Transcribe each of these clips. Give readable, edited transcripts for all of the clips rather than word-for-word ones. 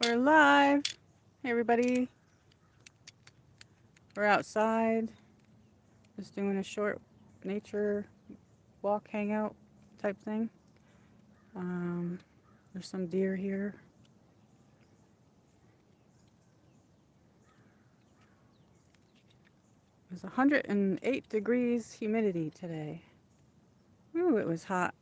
We're live. Hey, everybody. We're outside. Just doing a short nature walk, hangout type thing. Um, there's some deer here. It was 108 degrees humidity today. Ooh, it was hot.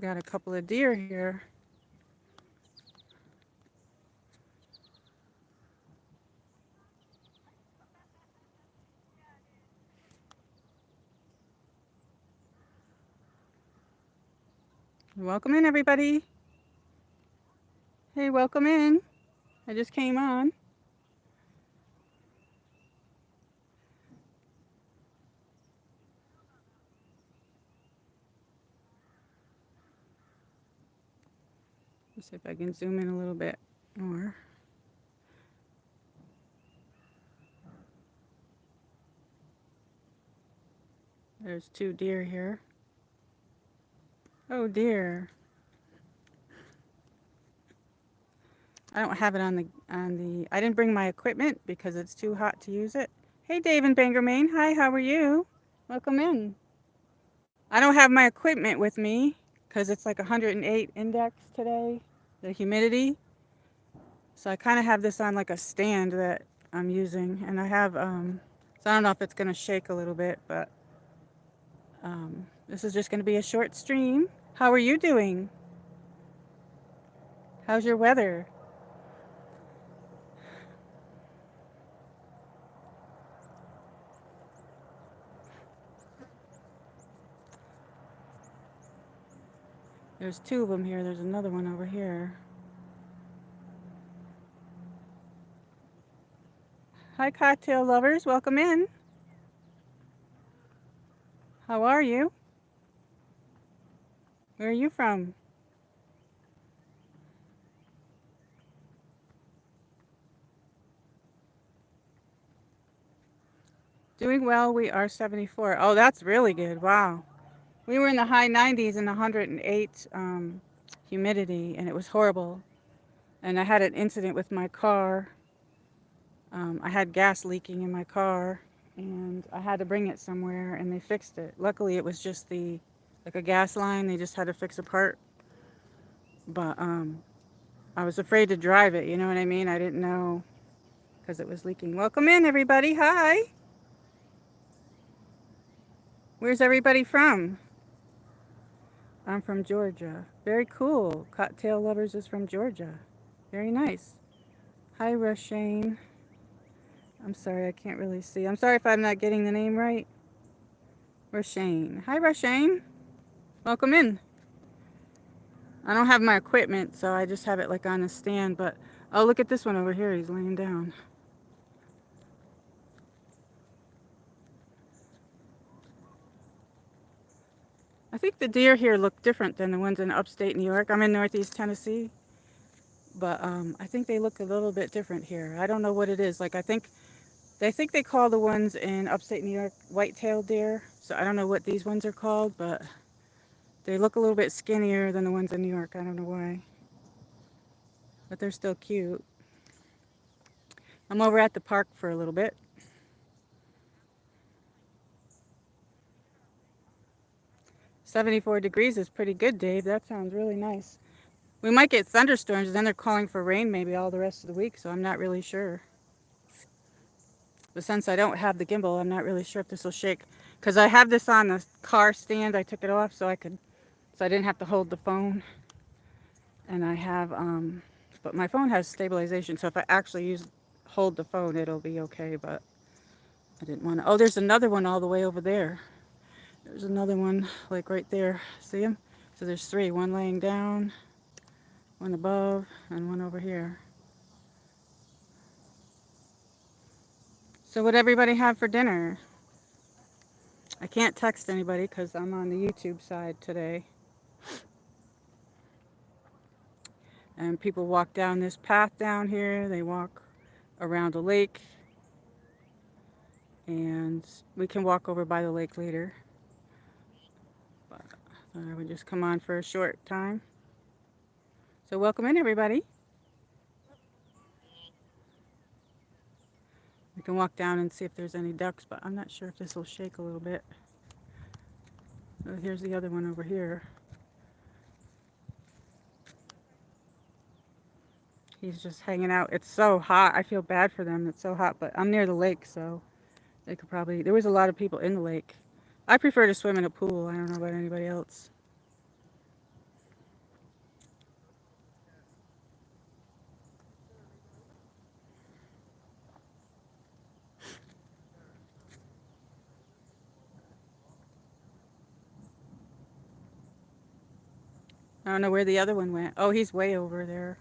Got a couple of deer here. Welcome in, everybody. Hey, welcome in. I just came on. Let's see if I can zoom in a little bit more. There's two deer here. Oh dear. I don't have it on the. I didn't bring my equipment because it's too hot to use it. Hey, Dave in Bangor, Maine. Hi, how are you? Welcome in. I don't have my equipment with me because it's like 108 index today, the humidity. So I kind of have this on like a stand that I'm using, and I have. So I don't know if it's gonna shake a little bit, but this is just gonna be a short stream. How are you doing? How's your weather? There's two of them here. There's another one over here. Hi, cocktail lovers. Welcome in. How are you? Where are you from? Doing well. We are 74. Oh, that's really good. Wow. We were in the high 90s and 108 humidity, and it was horrible. And I had an incident with my car. I had gas leaking in my car, and I had to bring it somewhere, and they fixed it. Luckily, it was just like a gas line. They just had to fix a part. But I was afraid to drive it. You know what I mean? I didn't know because it was leaking. Welcome in, everybody. Hi. Where's everybody from? I'm from Georgia. Very cool. Cocktail Lovers is from Georgia. Very nice. Hi, Rushane. I'm sorry, I can't really see. I'm sorry if I'm not getting the name right. Rushane. Hi, Rushane. Welcome in. I don't have my equipment, so I just have it like on a stand, but oh, look at this one over here. He's laying down. I think the deer here look different than the ones in upstate New York. I'm in Northeast Tennessee, but I think they look a little bit different here. I don't know what it is. Like I think they call the ones in upstate New York white-tailed deer. So I don't know what these ones are called, but they look a little bit skinnier than the ones in New York. I don't know why, but they're still cute. I'm over at the park for a little bit. 74 degrees is pretty good, Dave. That sounds really nice. We might get thunderstorms, and then they're calling for rain maybe all the rest of the week, so I'm not really sure. But since I don't have the gimbal, I'm not really sure if this will shake. Because I have this on the car stand. I took it off so I didn't have to hold the phone. And I have, but my phone has stabilization, so if I actually hold the phone, it'll be okay, but I didn't want to. Oh, there's another one all the way over there. There's another one, like right there. See him? So there's three, one laying down, one above, and one over here. So what everybody have for dinner? I can't text anybody because I'm on the YouTube side today. And people walk down this path down here. They walk around the lake. And we can walk over by the lake later. But I would just come on for a short time. So welcome in, everybody. We can walk down and see if there's any ducks, but I'm not sure if this will shake a little bit. So here's the other one over here. He's just hanging out. It's so hot. I feel bad for them. It's so hot, but I'm near the lake, so they could probably... There was a lot of people in the lake. I prefer to swim in a pool. I don't know about anybody else. I don't know where the other one went. Oh, he's way over there.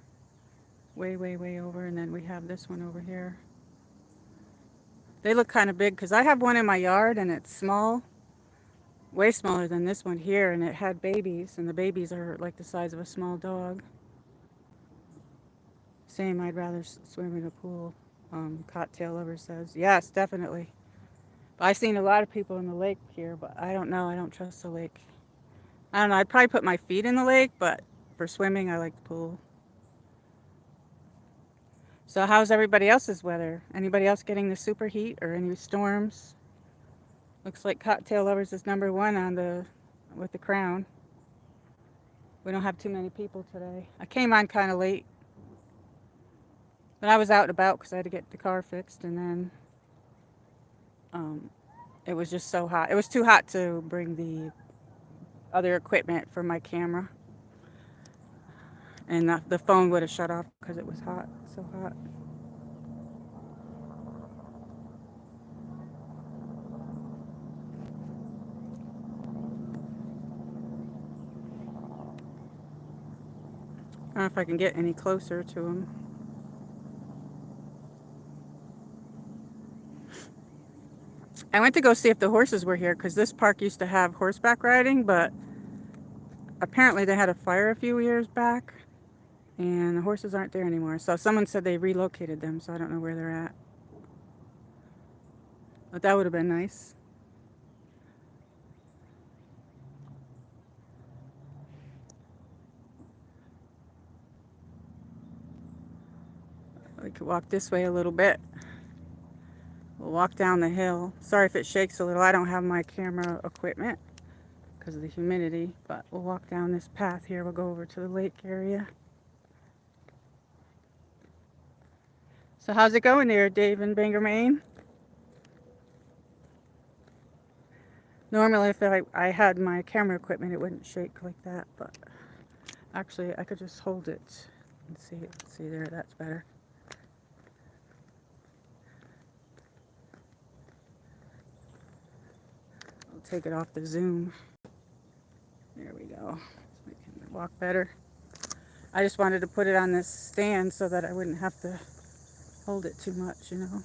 Way, way, way over. And then we have this one over here. They look kind of big because I have one in my yard and it's small. Way smaller than this one here. And it had babies. And the babies are like the size of a small dog. Same, I'd rather swim in a pool. Cocktail Lover says. Yes, definitely. I've seen a lot of people in the lake here, but I don't know. I don't trust the lake. I don't know. I'd probably put my feet in the lake, but for swimming, I like the pool. So how's everybody else's weather? Anybody else getting the super heat or any storms? Looks like Cocktail Lovers is #1 on with the crown. We don't have too many people today. I came on kind of late. But I was out and about because I had to get the car fixed, and then it was just so hot. It was too hot to bring the other equipment for my camera. And the phone would have shut off because it was hot, so hot. I don't know if I can get any closer to him. I went to go see if the horses were here because this park used to have horseback riding, but apparently they had a fire a few years back and the horses aren't there anymore. So someone said they relocated them, so I don't know where they're at. But that would have been nice. We could walk this way a little bit. We'll walk down the hill. Sorry if it shakes a little. I don't have my camera equipment because of the humidity, but we'll walk down this path here. We'll go over to the lake area. So how's it going there, Dave in Bangor, Maine? Normally if I had my camera equipment, it wouldn't shake like that, but actually I could just hold it and see it. See there, that's better. I'll take it off the zoom. There we go. So we can walk better. I just wanted to put it on this stand so that I wouldn't have to hold it too much, you know.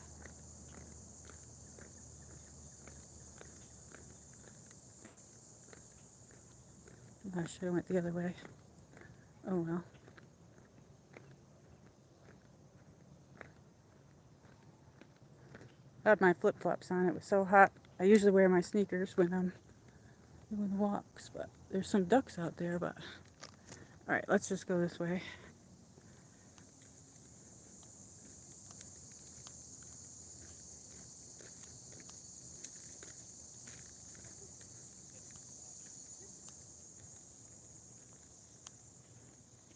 I should have went the other way. Oh well. I had my flip-flops on. It was so hot. I usually wear my sneakers when I'm doing walks, but there's some ducks out there, but... Alright, let's just go this way.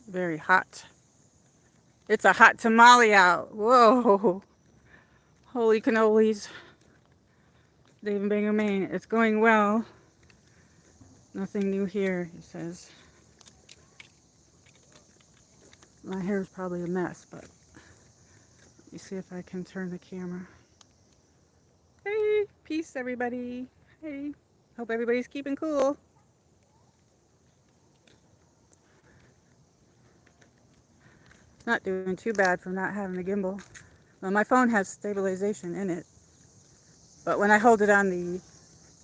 Very hot. It's a hot tamale out. Whoa. Holy cannolis. Dave in Bangor, Maine. It's going well. Nothing new here, he says. My hair is probably a mess, but let me see if I can turn the camera. Hey, peace everybody. Hey, hope everybody's keeping cool. Not doing too bad for not having a gimbal. Well, my phone has stabilization in it, but when I hold it on the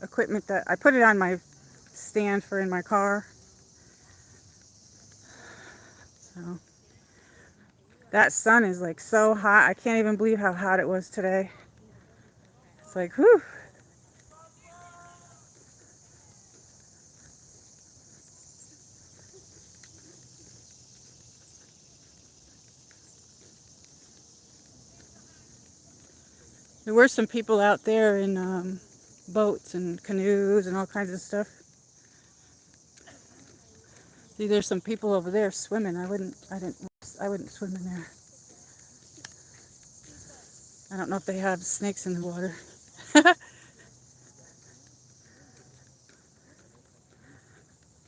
equipment that I put it on my stand for in my car, so That sun is like so hot. I can't even believe how hot it was today. It's like, whew. There were some people out there in boats and canoes and all kinds of stuff. See, there's some people over there swimming. I wouldn't swim in there. I don't know if they have snakes in the water.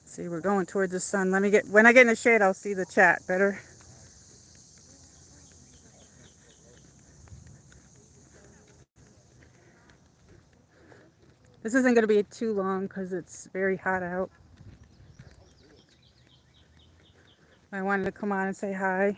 See, we're going towards the sun. When I get in the shade, I'll see the chat better. This isn't going to be too long because it's very hot out. I wanted to come on and say hi.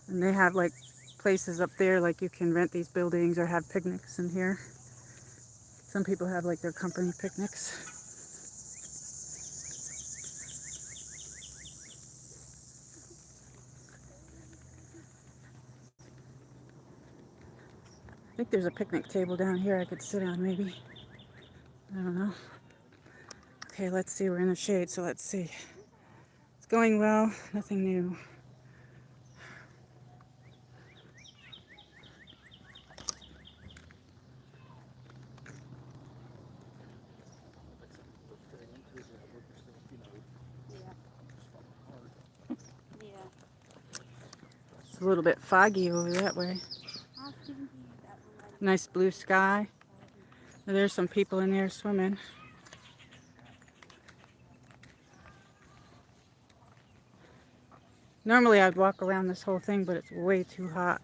And they have like places up there, like you can rent these buildings or have picnics in here. Some people have like their company picnics. I think there's a picnic table down here I could sit on maybe. I don't know. Okay, let's see. We're in the shade, so let's see. It's going well. Nothing new. It's a little bit foggy over that way. Nice blue sky. There's some people in there swimming. Normally I'd walk around this whole thing, but it's way too hot.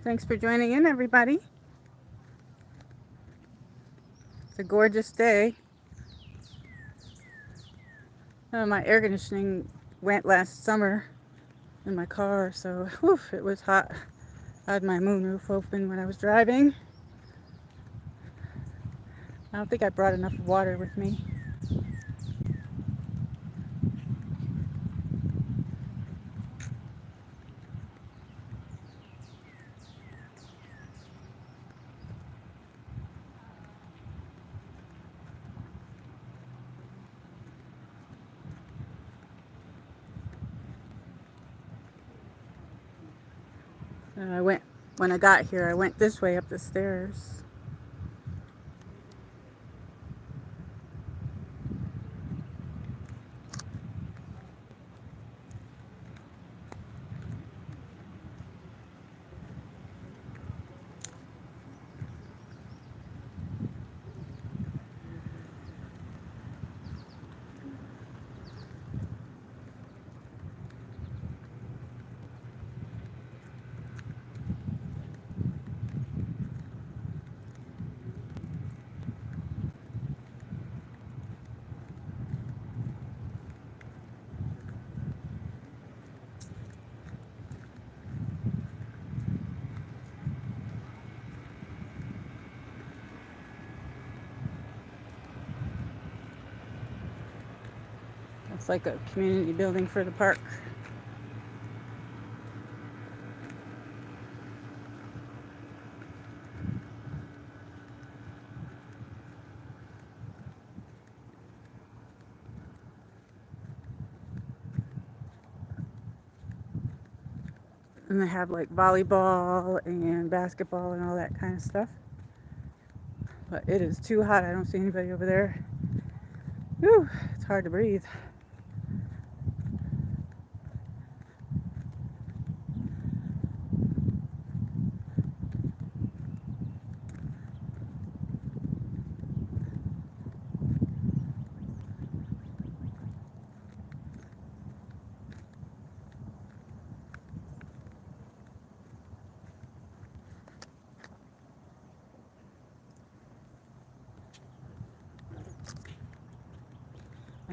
Thanks for joining in, everybody. It's a gorgeous day. My air conditioning went last summer in my car, so whew, it was hot. I had my moonroof open when I was driving. I don't think I brought enough water with me. When I got here, I went this way up the stairs. It's like a community building for the park. And they have like volleyball and basketball and all that kind of stuff. But it is too hot. I don't see anybody over there. Whew, it's hard to breathe.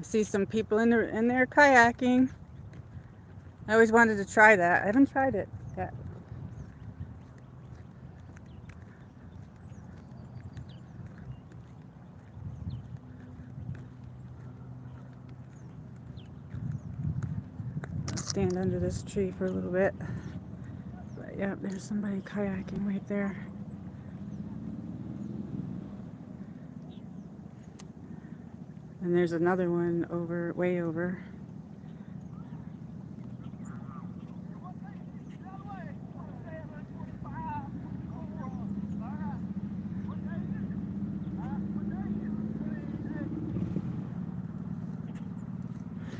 I see some people in there kayaking. I always wanted to try that. I haven't tried it yet. I'll stand under this tree for a little bit. But yeah, there's somebody kayaking right there. And there's another one over, way over.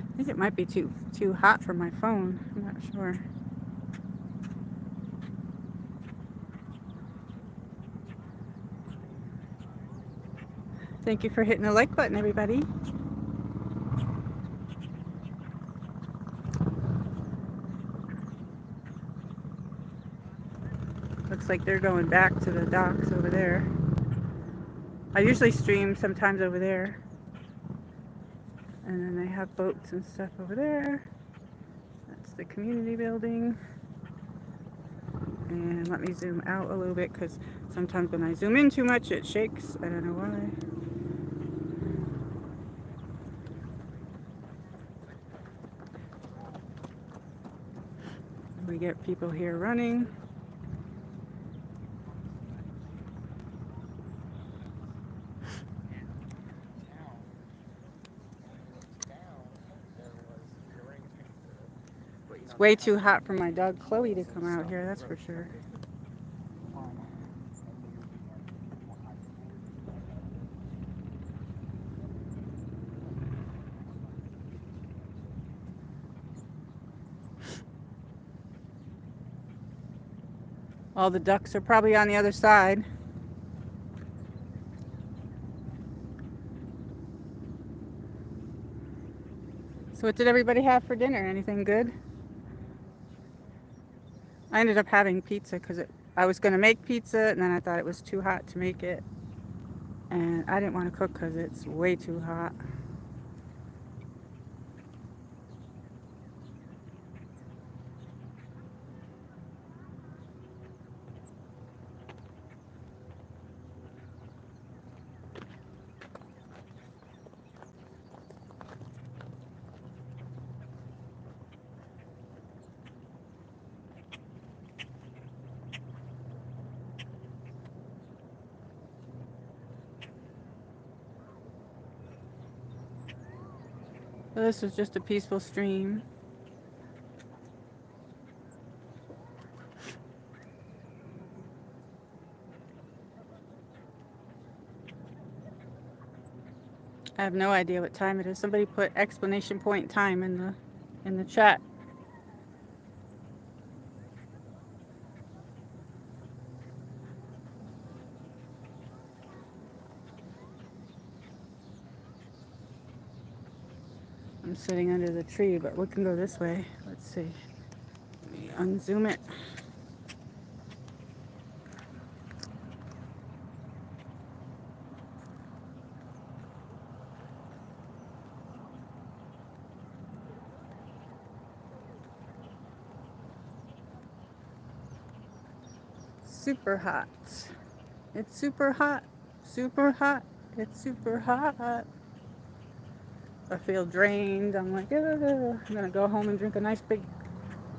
I think it might be too hot for my phone. I'm not sure. Thank you for hitting the like button, everybody. Looks like they're going back to the docks over there. I usually stream sometimes over there. And then they have boats and stuff over there. That's the community building. And let me zoom out a little bit because sometimes when I zoom in too much it shakes. I don't know why. We get people here running. It's way too hot for my dog Chloe to come out here, that's for sure. All the ducks are probably on the other side. So what did everybody have for dinner? Anything good? I ended up having pizza because I was going to make pizza and then I thought it was too hot to make it. And I didn't want to cook because it's way too hot. So this was just a peaceful stream. I have no idea what time it is. Somebody put exclamation point time in the chat. I'm sitting under the tree, but we can go this way. Let's see. Let me unzoom it. Super hot. It's super hot. Super hot. It's super hot. I feel drained. I'm like, ugh. I'm gonna go home and drink a nice big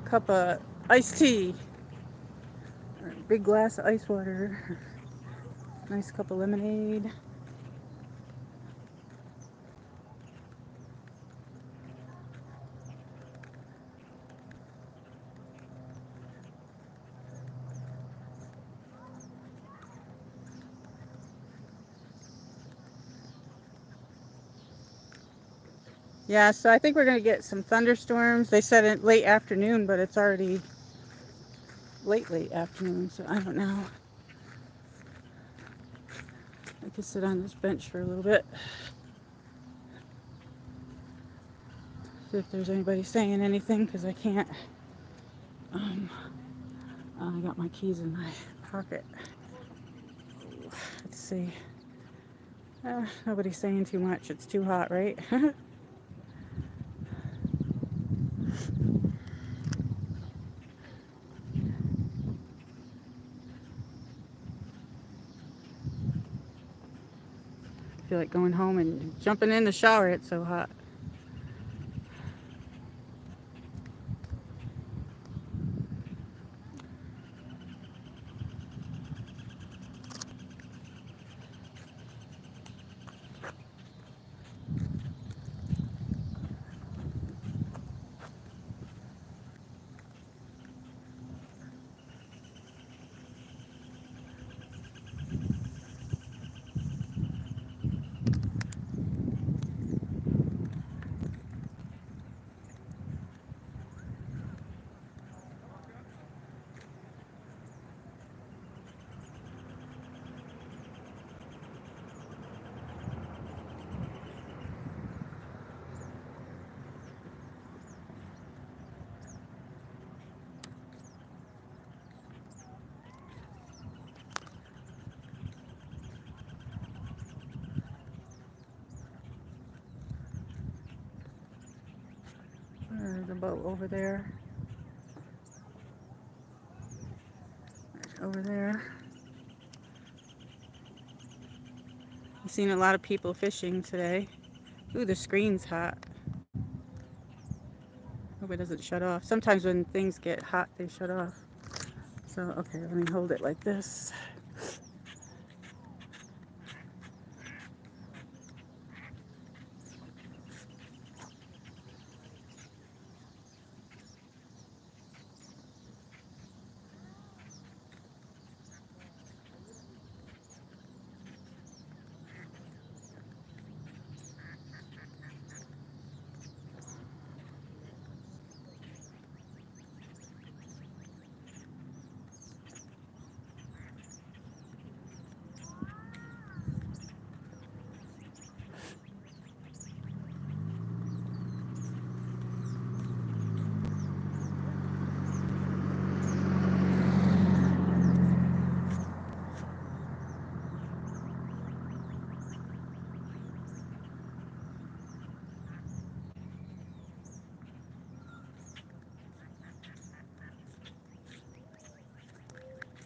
cup of iced tea. Or a big glass of ice water. Nice cup of lemonade. Yeah, so I think we're going to get some thunderstorms. They said in late afternoon, but it's already late afternoon, so I don't know. I could sit on this bench for a little bit. See if there's anybody saying anything, because I can't. I got my keys in my pocket. Let's see. Nobody's saying too much. It's too hot, right? feel like going home and jumping in the shower. It's so hot. There's a boat over there. Over there. I've seen a lot of people fishing today. Ooh, the screen's hot. Hope it doesn't shut off. Sometimes when things get hot, they shut off. So, okay, let me hold it like this.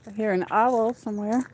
I hear an owl somewhere.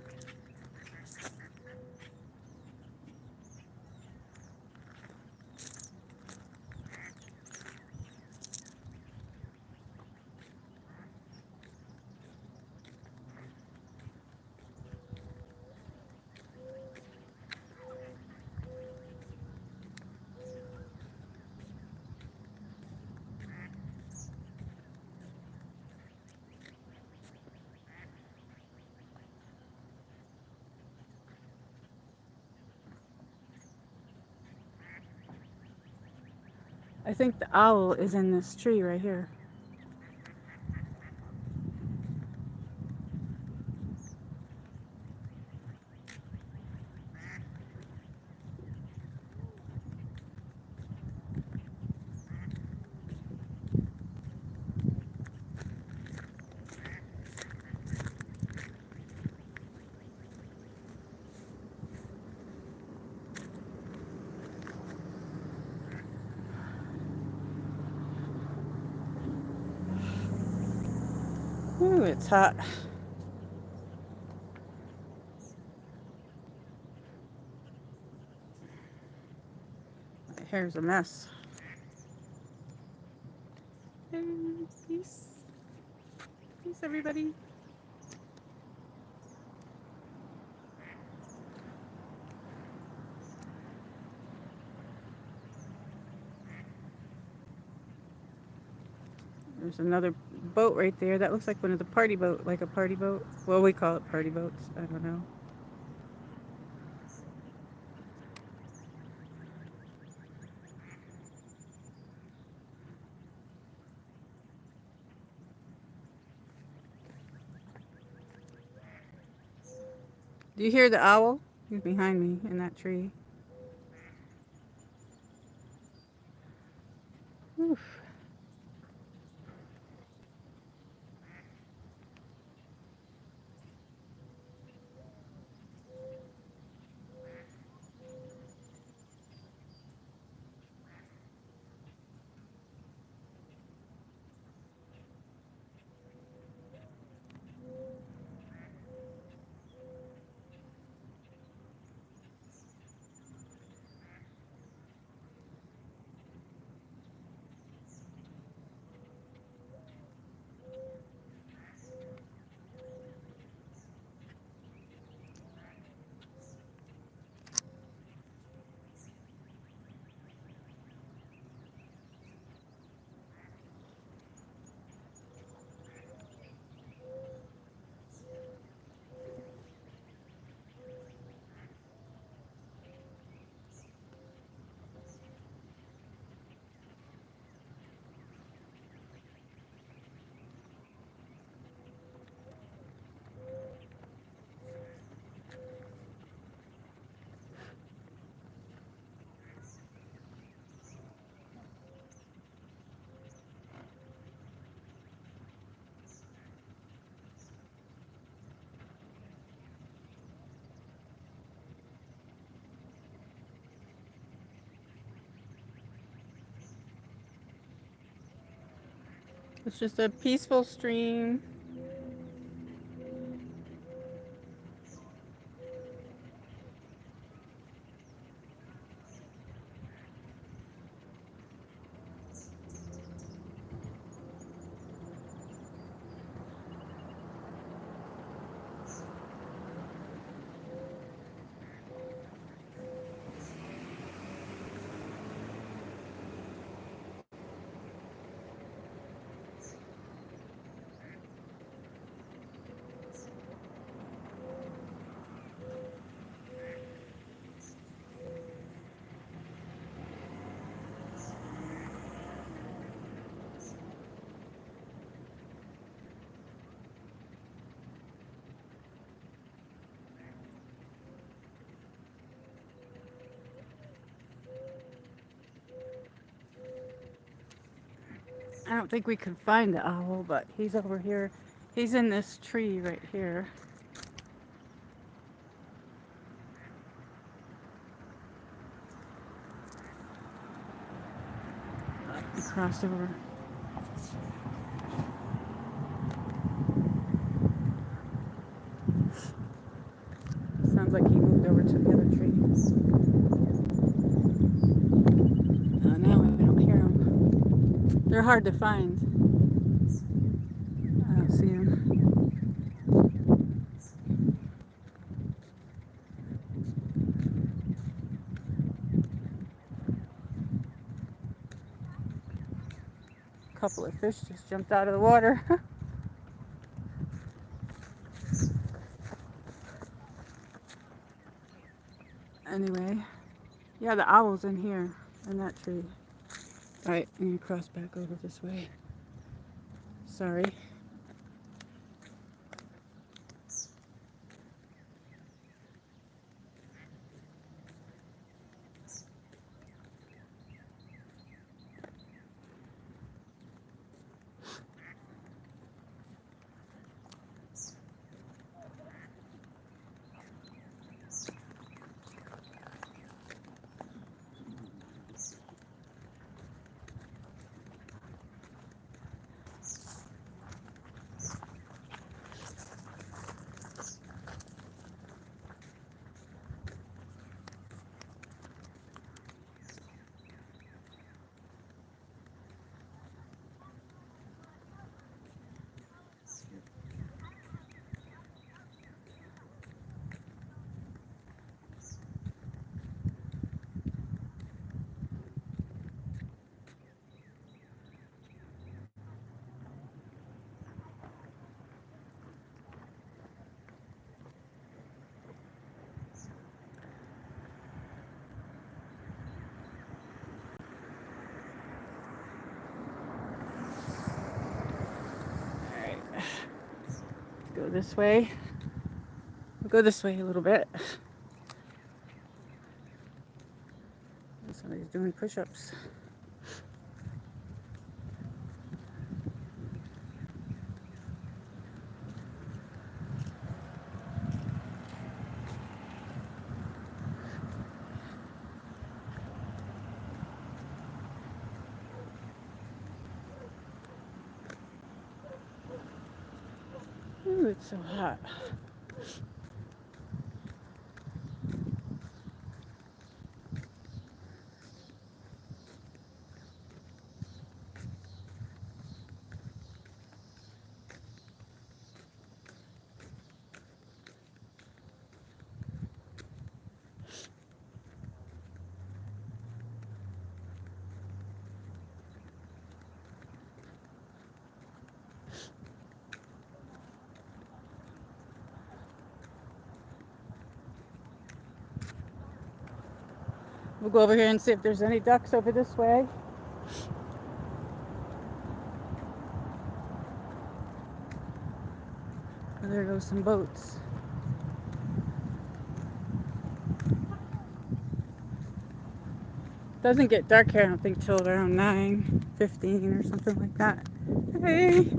I think the owl is in this tree right here. Ooh, it's hot. My hair's a mess. Peace. Peace, everybody. There's another boat right there. That looks like one of the party boat, like a party boat. Well, we call it party boats. I don't know. Do you hear the owl? He's behind me in that tree. Oof. It's just a peaceful stream. I don't think we can find the owl, but he's over here. He's in this tree right here. Across over. Sounds like he moved over to the other tree. Now I don't hear him. They're hard to find. I don't see him. A couple of fish just jumped out of the water. Anyway, yeah, the owl's in here, in that tree. All right, I'm gonna cross back over this way. Sorry. Go this way. We'll go this way a little bit. Somebody's doing push-ups. Ooh, it's so hot. We'll go over here and see if there's any ducks over this way. Oh, there goes some boats. Doesn't get dark here, I don't think, till around 9:15 or something like that. Hey!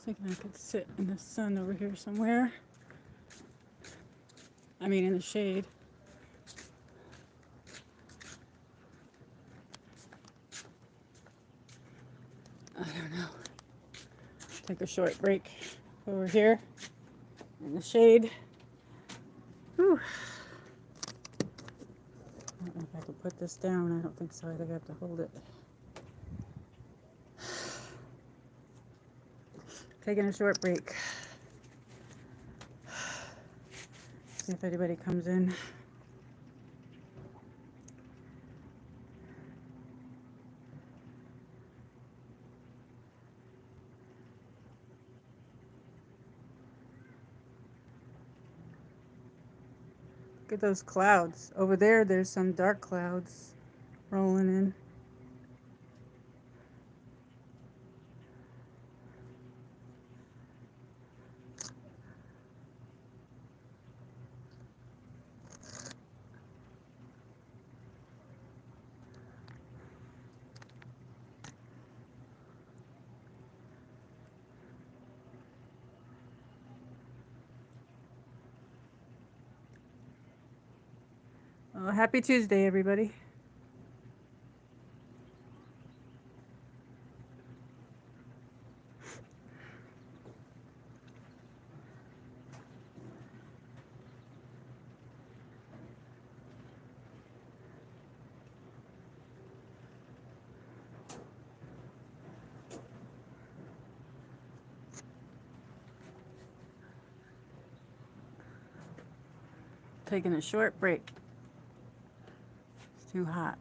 Thinking I could sit in the sun over here somewhere. I mean, in the shade. I don't know. Take a short break over here in the shade. Whew. I don't know if I can put this down. I don't think so. I think I have to hold it. Taking a short break. See if anybody comes in. Look at those clouds. Over there, there's some dark clouds rolling in. Well, happy Tuesday, everybody. Taking a short break. It's too hot.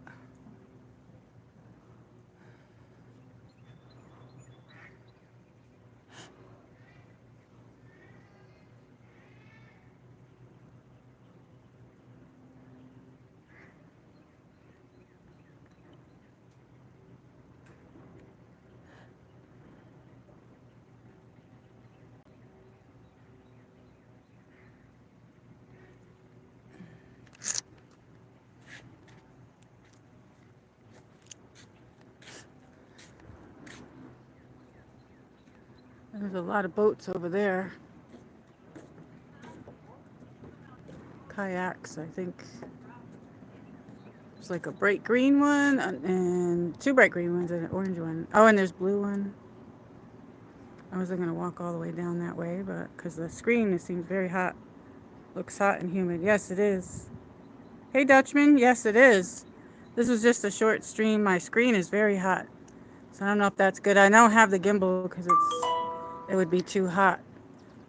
There's a lot of boats over there. Kayaks, I think. There's like a bright green one and two bright green ones and an orange one. Oh, and there's blue one. I wasn't going to walk all the way down that way, but because the screen, it seems very hot. Looks hot and humid. Yes, it is. Hey, Dutchman. Yes, it is. This was just a short stream. My screen is very hot. So I don't know if that's good. I don't have the gimbal because it would be too hot.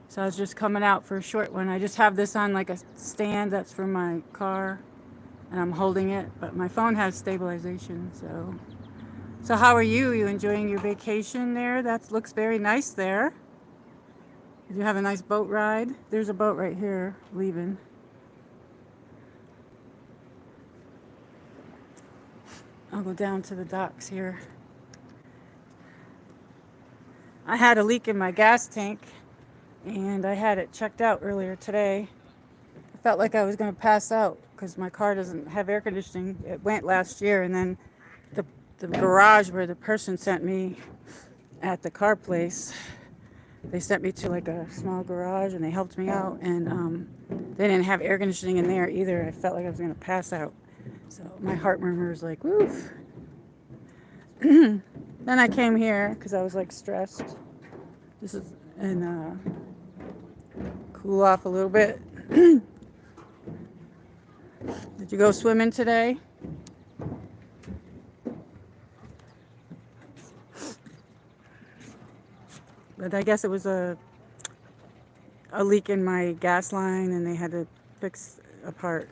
So I was just coming out for a short one. I just have this on like a stand that's for my car. And I'm holding it. But my phone has stabilization. So how are you? You enjoying your vacation there? That looks very nice there. Did you have a nice boat ride? There's a boat right here leaving. I'll go down to the docks here. I had a leak in my gas tank and I had it checked out earlier today. I felt like I was going to pass out because my car doesn't have air conditioning. It went last year, and then the garage where the person sent me at the car place, they sent me to like a small garage and they helped me out, and they didn't have air conditioning in there either. I felt like I was going to pass out. So my heart murmur was like, woof. Then I came here because I was like stressed. This is, and cool off a little bit. Did you go swimming today? But I guess it was a leak in my gas line and they had to fix a part.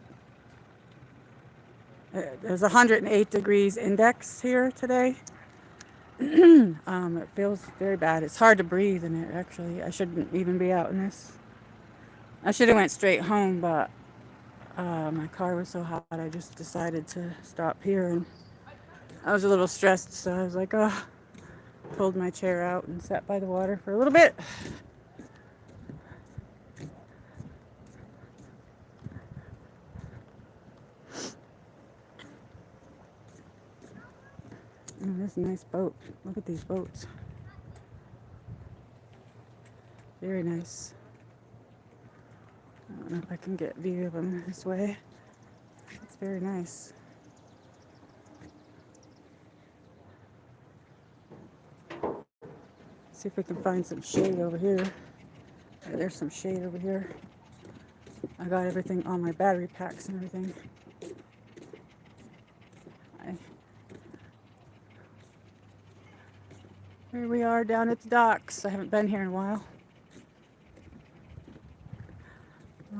There's 108 degrees index here today. It feels very bad. It's hard to breathe in it, actually. I shouldn't even be out in this. I should have went straight home, but my car was so hot I just decided to stop here. And I was a little stressed, so I was like, oh, pulled my chair out and sat by the water for a little bit. Oh, this is a nice boat. Look at these boats. Very nice. I don't know if I can get a view of them this way. It's very nice. See if we can find some shade over here. There's some shade over here. I got everything on my battery packs and everything. Here we are down at the docks. I haven't been here in a while.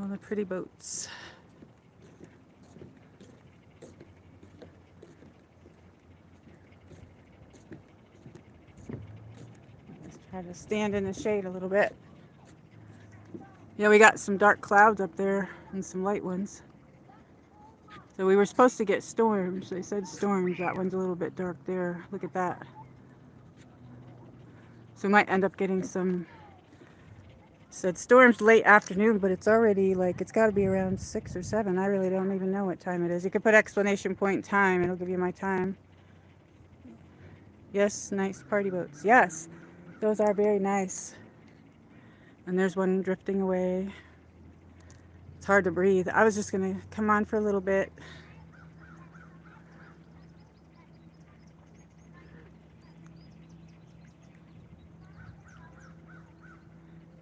All the pretty boats. Let's try to stand in the shade a little bit. Yeah, we got some dark clouds up there and some light ones. So we were supposed to get storms. They said storms. That one's a little bit dark there. Look at that. So we might end up getting some, said storms late afternoon, but it's already like, it's got to be around 6 or 7. I really don't even know what time it is. You could put exclamation point time. It'll give you my time. Yes, nice party boats. Yes, those are very nice. And there's one drifting away. It's hard to breathe. I was just going to come on for a little bit.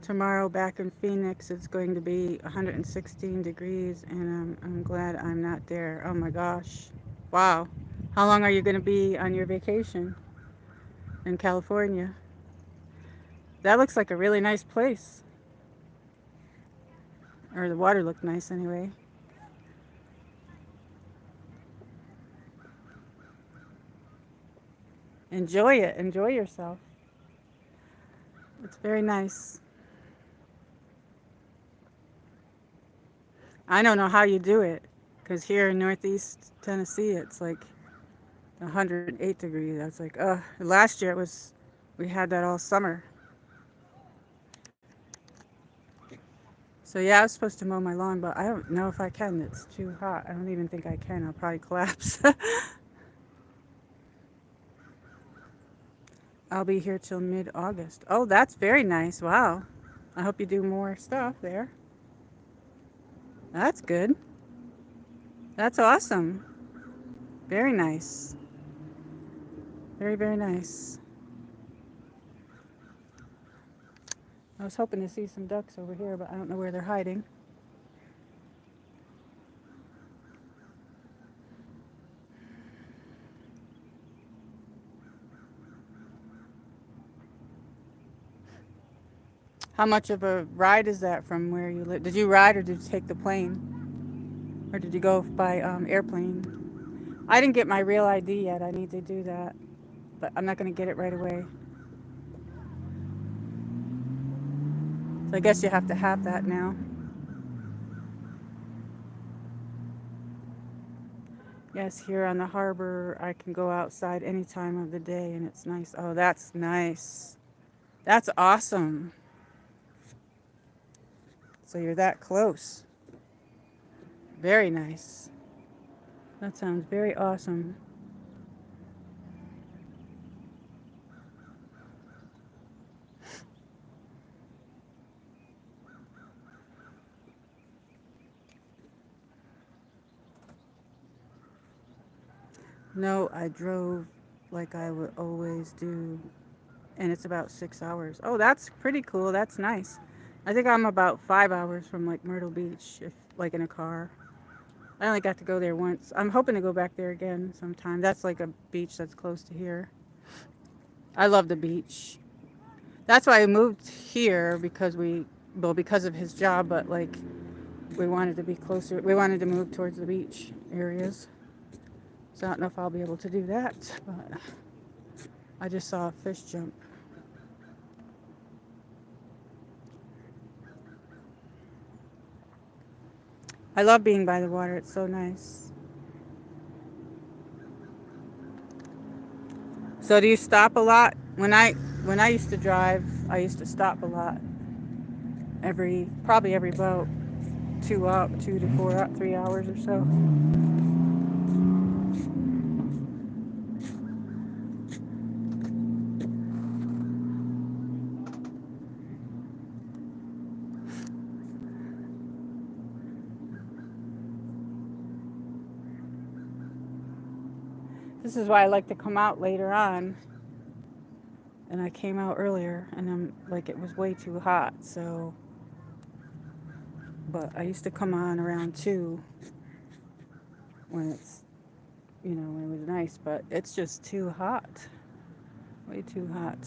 Tomorrow back in Phoenix, it's going to be 116 degrees, and I'm glad I'm not there. Oh my gosh. Wow. How long are you going to be on your vacation in California? That looks like a really nice place. Or the water looked nice anyway. Enjoy it. Enjoy yourself. It's very nice. I don't know how you do it, because here in Northeast Tennessee, it's like 108 degrees. I was like, ugh. Last year we had that all summer. So yeah, I was supposed to mow my lawn, but I don't know if I can. It's too hot. I don't even think I can. I'll probably collapse. I'll be here till mid-August. Oh, that's very nice. Wow. I hope you do more stuff there. That's good. That's awesome. Very nice. Very, very nice. I was hoping to see some ducks over here, but I don't know where they're hiding. How much of a ride is that from where you live? Did you ride or did you take the plane? Or did you go by airplane? I didn't get my real ID yet. I need to do that. But I'm not going to get it right away. So I guess you have to have that now. Yes, here on the harbor, I can go outside any time of the day and it's nice. Oh, that's nice. That's awesome. So you're that close. Very nice. That sounds very awesome. No, I drove like I would always do, and it's about 6 hours. Oh, that's pretty cool. That's nice. I think I'm about 5 hours from like Myrtle Beach, if like in a car. I only got to go there once. I'm hoping to go back there again sometime. That's like a beach that's close to here. I love the beach. That's why I moved here because of his job, but like we wanted to be closer. We wanted to move towards the beach areas. So I don't know if I'll be able to do that, but I just saw a fish jump. I love being by the water. It's so nice. So do you stop a lot? When I used to drive, I used to stop a lot. Probably every boat, 2 to 4, 3 hours or so. This is why I like to come out later on. And I came out earlier, and I'm like, it was way too hot. So, but I used to come on around 2 when it's, when it was nice. But it's just too hot, way too hot.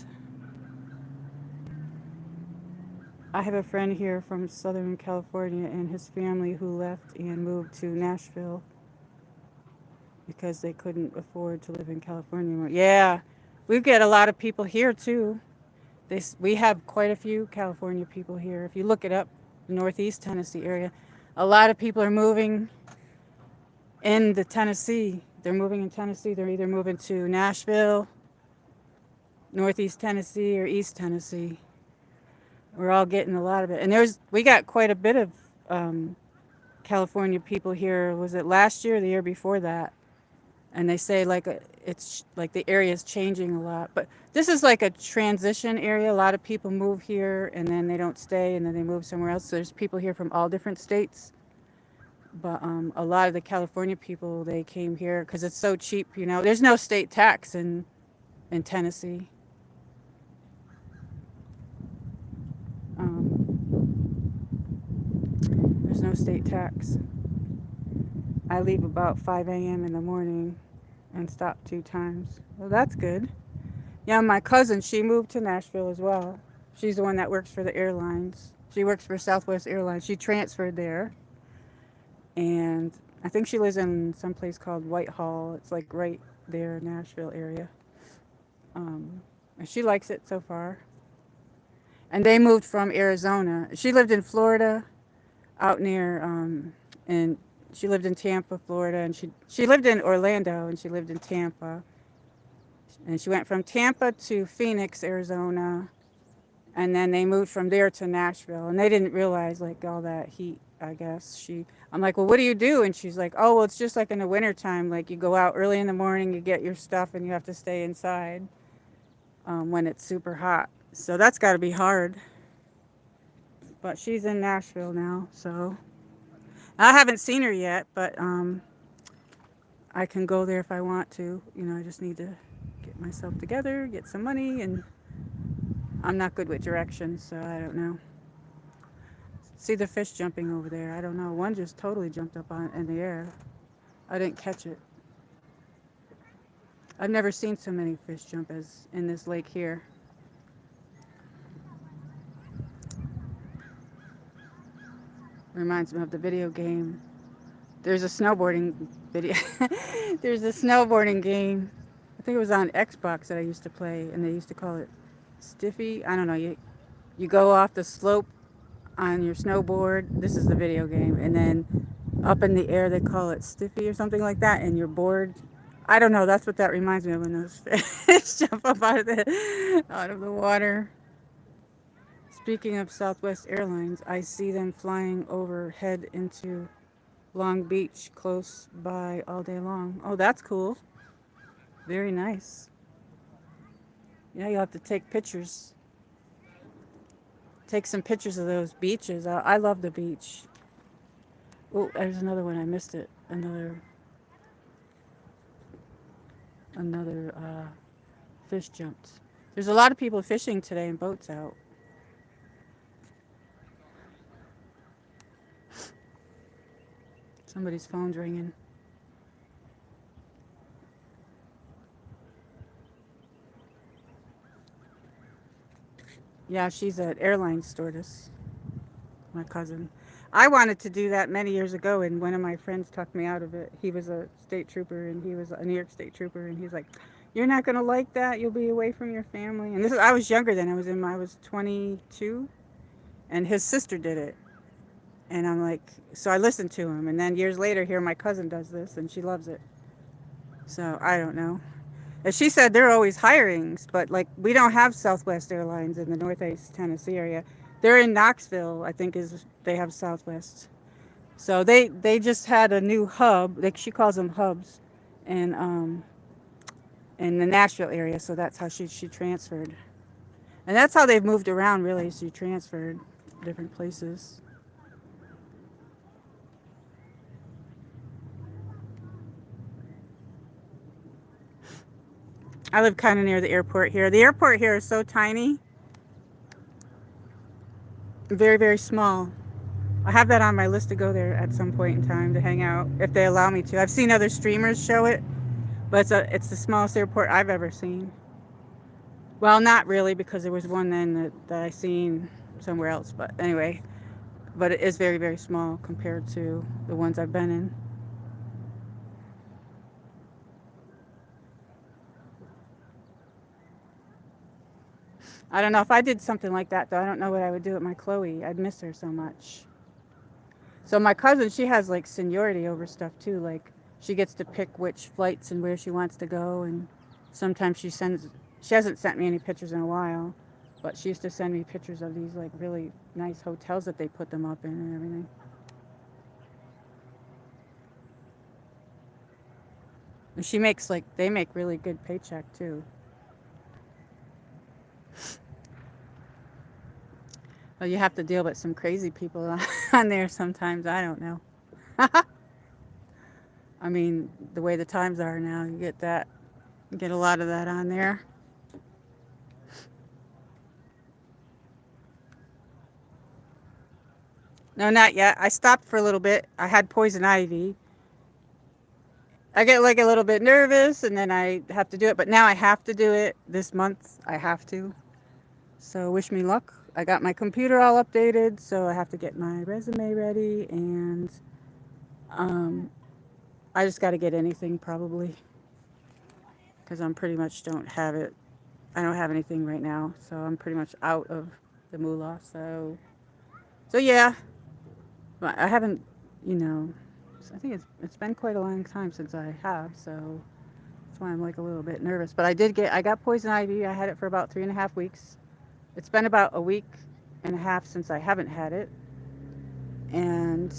I have a friend here from Southern California and his family who left and moved to Nashville because they couldn't afford to live in California anymore. Yeah, we get a lot of people here too. We have quite a few California people here. If you look it up, the Northeast Tennessee area, a lot of people are moving in the Tennessee. They're moving in Tennessee. They're either moving to Nashville, Northeast Tennessee, or East Tennessee. We're all getting a lot of it, and we got quite a bit of California people here. Was it last year or the year before that? And they say like it's like the area is changing a lot, but this is like a transition area. A lot of people move here and then they don't stay and then they move somewhere else. So there's people here from all different states, but a lot of the California people, they came here because it's so cheap. There's no state tax in Tennessee. There's no state tax. I leave about 5 a.m. in the morning and stop 2 times. Well, that's good. Yeah, my cousin, she moved to Nashville as well. She's the one that works for the airlines. She works for Southwest Airlines. She transferred there. And I think she lives in some place called Whitehall. It's like right there, Nashville area. And she likes it so far. And they moved from Arizona. She lived in Florida, out near, and she lived in Tampa, Florida, and she lived in Orlando, and she lived in Tampa. And she went from Tampa to Phoenix, Arizona, and then they moved from there to Nashville. And they didn't realize like all that heat, I guess. I'm like, well, what do you do? And she's like, oh, well, it's just like in the wintertime. Like you go out early in the morning, you get your stuff, and you have to stay inside when it's super hot. So that's got to be hard. But she's in Nashville now, so I haven't seen her yet, but I can go there if I want to. I just need to get myself together, get some money, and I'm not good with directions, so I don't know. See the fish jumping over there. I don't know. One just totally jumped up in the air. I didn't catch it. I've never seen so many fish jump as in this lake here. Reminds me of the video game. There's a snowboarding video. There's a snowboarding game. I think it was on Xbox that I used to play, and they used to call it Stiffy. I don't know. You go off the slope on your snowboard. This is the video game, and then up in the air they call it Stiffy or something like that, and you're bored. I don't know. That's what that reminds me of when those fish jump up out of the water. Speaking of Southwest Airlines, I see them flying overhead into Long Beach close by all day long. Oh, that's cool. Very nice. Yeah, you'll have to take pictures. Take some pictures of those beaches. I love the beach. Oh, there's another one. I missed it. Another fish jumped. There's a lot of people fishing today in boats out. Somebody's phone's ringing. Yeah, she's an airline stewardess, my cousin. I wanted to do that many years ago, and one of my friends talked me out of it. He was a state trooper, and he was a New York State trooper, and he's like, "You're not gonna like that. You'll be away from your family." And I was younger then. I was 22, and his sister did it. And I'm like, so I listened to him, and then years later, here my cousin does this, and she loves it. So I don't know. As she said, they're always hiring, but like we don't have Southwest Airlines in the Northeast Tennessee area. They're in Knoxville, I think they have Southwest. So they just had a new hub. Like she calls them hubs, and in the Nashville area. So that's how she transferred, and that's how they've moved around. Really, she transferred different places. I live kind of near the airport here. The airport here is so tiny, very, very small. I have that on my list to go there at some point in time to hang out if they allow me to. I've seen other streamers show it, but it's the smallest airport I've ever seen. Well, not really, because there was one then that I seen somewhere else. But anyway, but it is very, very small compared to the ones I've been in. I don't know if I did something like that though. I don't know what I would do with my Chloe. I'd miss her so much. So my cousin, she has like seniority over stuff too. Like she gets to pick which flights and where she wants to go, and sometimes she sends. She hasn't sent me any pictures in a while, but she used to send me pictures of these like really nice hotels that they put them up in and everything. And she makes like they make really good paycheck too. Well, you have to deal with some crazy people on there sometimes. I don't know. I mean, the way the times are now, you get that, you get a lot of that on there. No, not yet. I stopped for a little bit. I had poison ivy. I get like a little bit nervous and then I have to do it, but now I have to do it this month. I have to. So wish me luck. I got my computer all updated, so I have to get my resume ready and um, I just got to get anything probably because I'm pretty much don't have it. I don't have anything right now, so I'm pretty much out of the moolah. So yeah, but I haven't, you know, I think it's been quite a long time since I have, so that's why I'm like a little bit nervous. But I got poison ivy. I had it for about 3.5 weeks. It's been about a week and a half since I haven't had it, and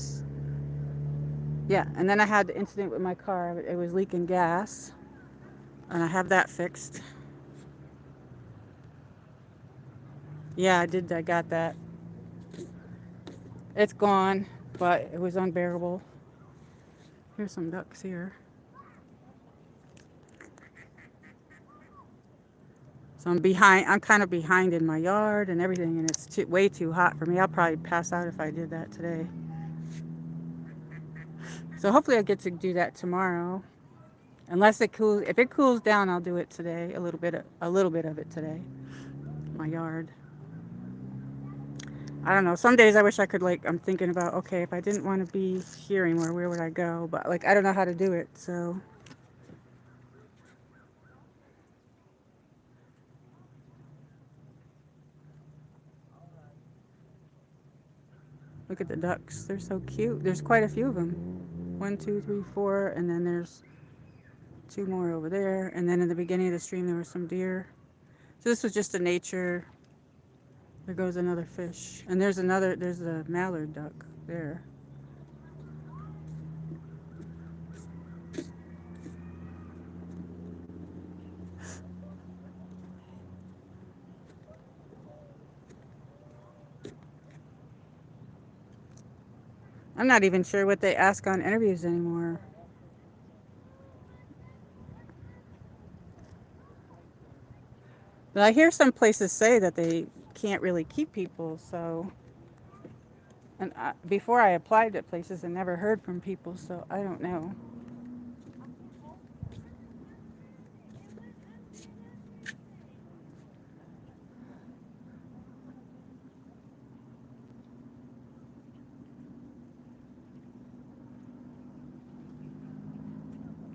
yeah, and then I had the incident with my car. It was leaking gas, and I have that fixed. Yeah, I did. I got that. It's gone, but it was unbearable. Here's some ducks here. So I'm behind. I'm kind of behind in my yard and everything, and it's way too hot for me. I'll probably pass out if I did that today. So hopefully I get to do that tomorrow. Unless it cools, if it cools down, I'll do it today. A little bit of it today. My yard. I don't know. Some days I wish I could like. I'm thinking about okay, if I didn't want to be here anymore, where would I go? But like I don't know how to do it. So look at the ducks. They're so cute. There's quite a few of them. One, two, three, four, and then there's two more over there. And then in the beginning of the stream, there were some deer. So this was just a nature. There goes another fish. And there's another, there's a mallard duck there. I'm not even sure what they ask on interviews anymore. But I hear some places say that they can't really keep people, so. And before I applied at places, I never heard from people, so I don't know.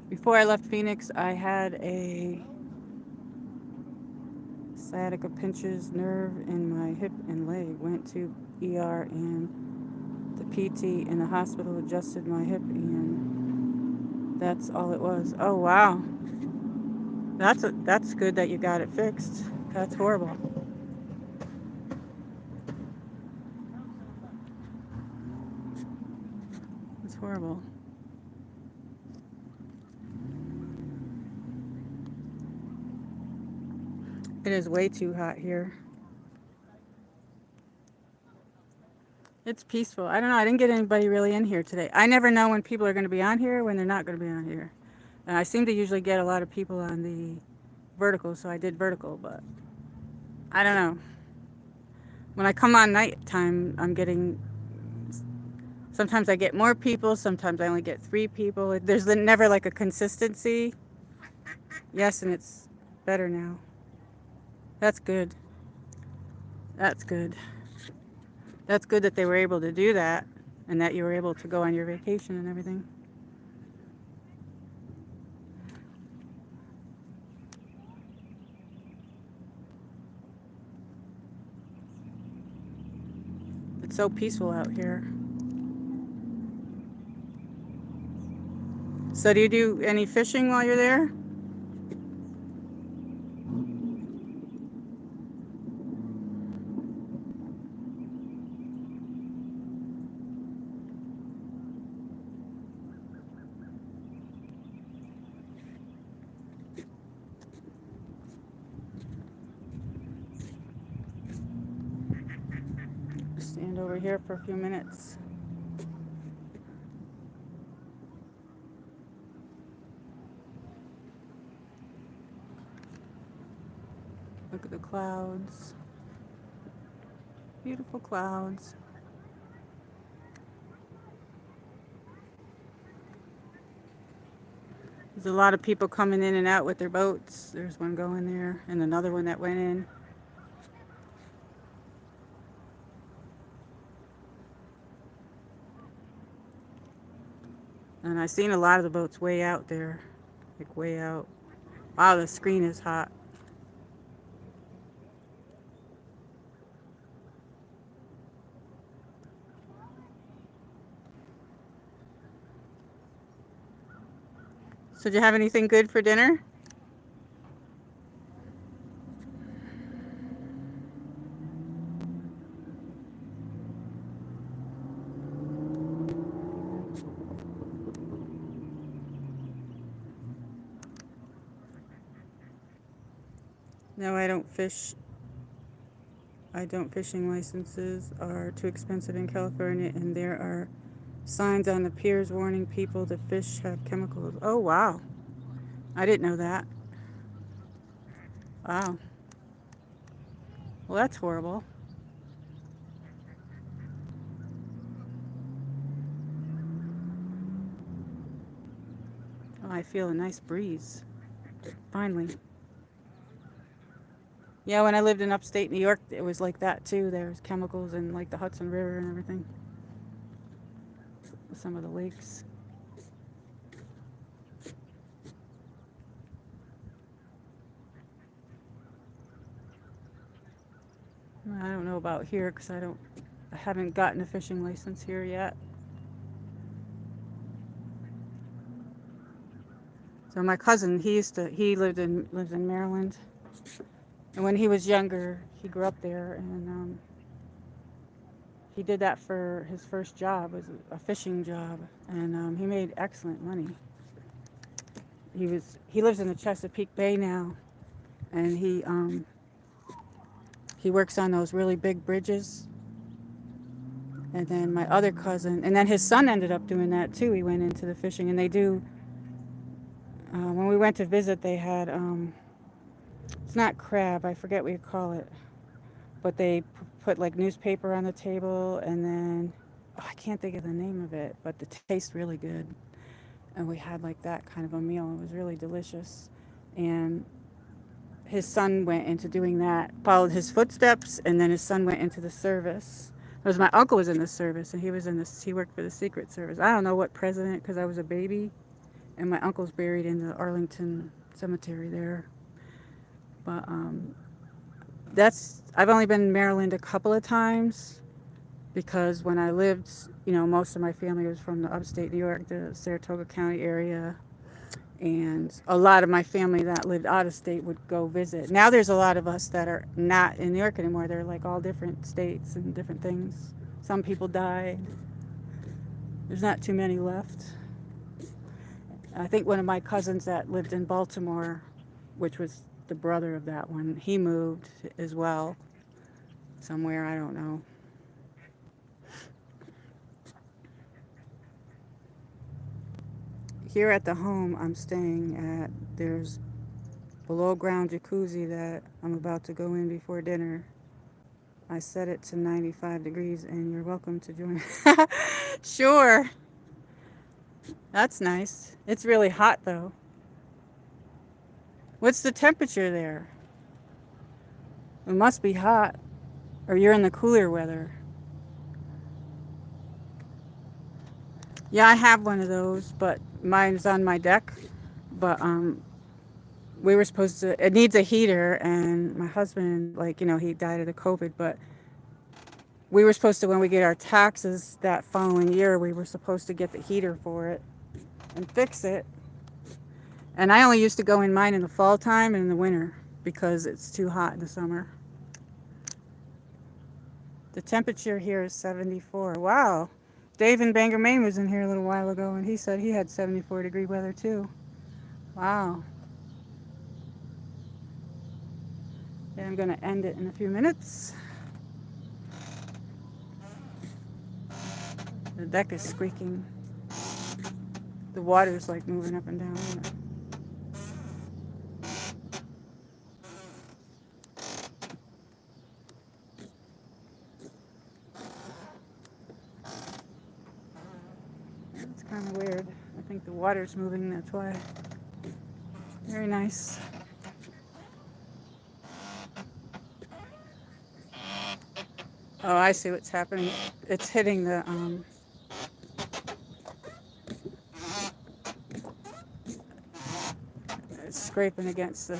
Before I left Phoenix, I had a sciatica pinches nerve in my hip and leg. Went to ER and the PT in the hospital adjusted my hip and that's all it was. Oh wow. That's good that you got it fixed. That's horrible. It's horrible. It is way too hot here. It's peaceful. I don't know. I didn't get anybody really in here today. I never know when people are going to be on here, when they're not going to be on here. And I seem to usually get a lot of people on the vertical, so I did vertical, but I don't know. When I come on nighttime, I'm getting, sometimes I get more people, sometimes I only get 3 people. There's never like a consistency. Yes, and it's better now. That's good. That's good. That's good that they were able to do that and that you were able to go on your vacation and everything. It's so peaceful out here. So do you do any fishing while you're there? Stand over here for a few minutes. Look at the clouds. Beautiful clouds. There's a lot of people coming in and out with their boats. There's one going there and another one that went in. And I've seen a lot of the boats way out there. Like way out. Wow, the screen is hot. So did you have anything good for dinner? No, I don't fish. I don't. Fishing licenses are too expensive in California, and there are signs on the piers warning people that fish have chemicals. Oh, wow. I didn't know that. Wow. Well, that's horrible. Oh, I feel a nice breeze. Finally. Yeah, when I lived in upstate New York, it was like that too. There was chemicals in like the Hudson River and everything. Some of the lakes. I don't know about here because I haven't gotten a fishing license here yet. So my cousin, he lives in Maryland, and when he was younger, he grew up there, and he did that for his first job, was a fishing job, and he made excellent money. He lives in the Chesapeake Bay now, and he works on those really big bridges. And then my other cousin, and then his son ended up doing that too. He went into the fishing, and they do. When we went to visit, they had it's not crab, I forget what you call it, but they put like newspaper on the table, and then I can't think of the name of it, but the taste really good. And we had like that kind of a meal. It was really delicious. And his son went into doing that, followed his footsteps, and then his son went into the service. It was my uncle was in the service, and he worked for the Secret Service. I don't know what president because I was a baby, and my uncle's buried in the Arlington Cemetery there. But I've only been in Maryland a couple of times because when I lived, most of my family was from the upstate New York, the Saratoga County area. And a lot of my family that lived out of state would go visit. Now there's a lot of us that are not in New York anymore. They're like all different states and different things. Some people died. There's not too many left. I think one of my cousins that lived in Baltimore, which was the brother of that one, he moved as well. Somewhere, I don't know. Here at the home I'm staying at, there's below ground jacuzzi that I'm about to go in before dinner. I set it to 95 degrees and you're welcome to join. Sure. That's nice. It's really hot though. What's the temperature there? It must be hot. Or you're in the cooler weather. Yeah, I have one of those, but mine's on my deck. But we were supposed to, it needs a heater, and my husband, like, he died of the COVID, but we were supposed to, when we get our taxes that following year, we were supposed to get the heater for it and fix it. And I only used to go in mine in the fall time and in the winter because it's too hot in the summer. The temperature here is 74. Wow. Dave in Bangor, Maine was in here a little while ago, and he said he had 74-degree weather too. Wow. Yeah, I'm going to end it in a few minutes. The deck is squeaking. The water's like moving up and down. It's kind of weird. I think the water's moving, that's why. Very nice. Oh, I see what's happening. It's hitting the it's scraping against the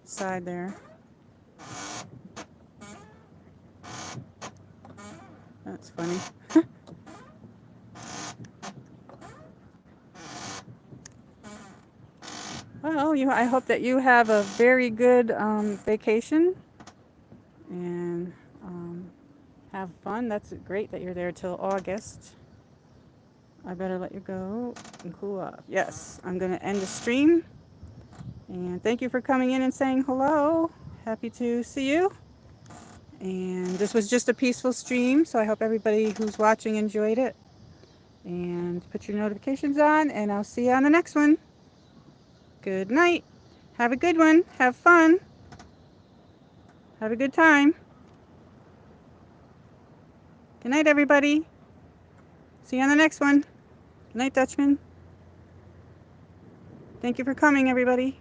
side there. That's funny. Well, I hope that you have a very good vacation and have fun. That's great that you're there till August. I better let you go and cool off. Yes, I'm going to end the stream. And thank you for coming in and saying hello. Happy to see you. And this was just a peaceful stream, so I hope everybody who's watching enjoyed it. And put your notifications on, and I'll see you on the next one. Good night. Have a good one. Have fun. Have a good time. Good night, everybody. See you on the next one. Good night, Dutchman. Thank you for coming, everybody.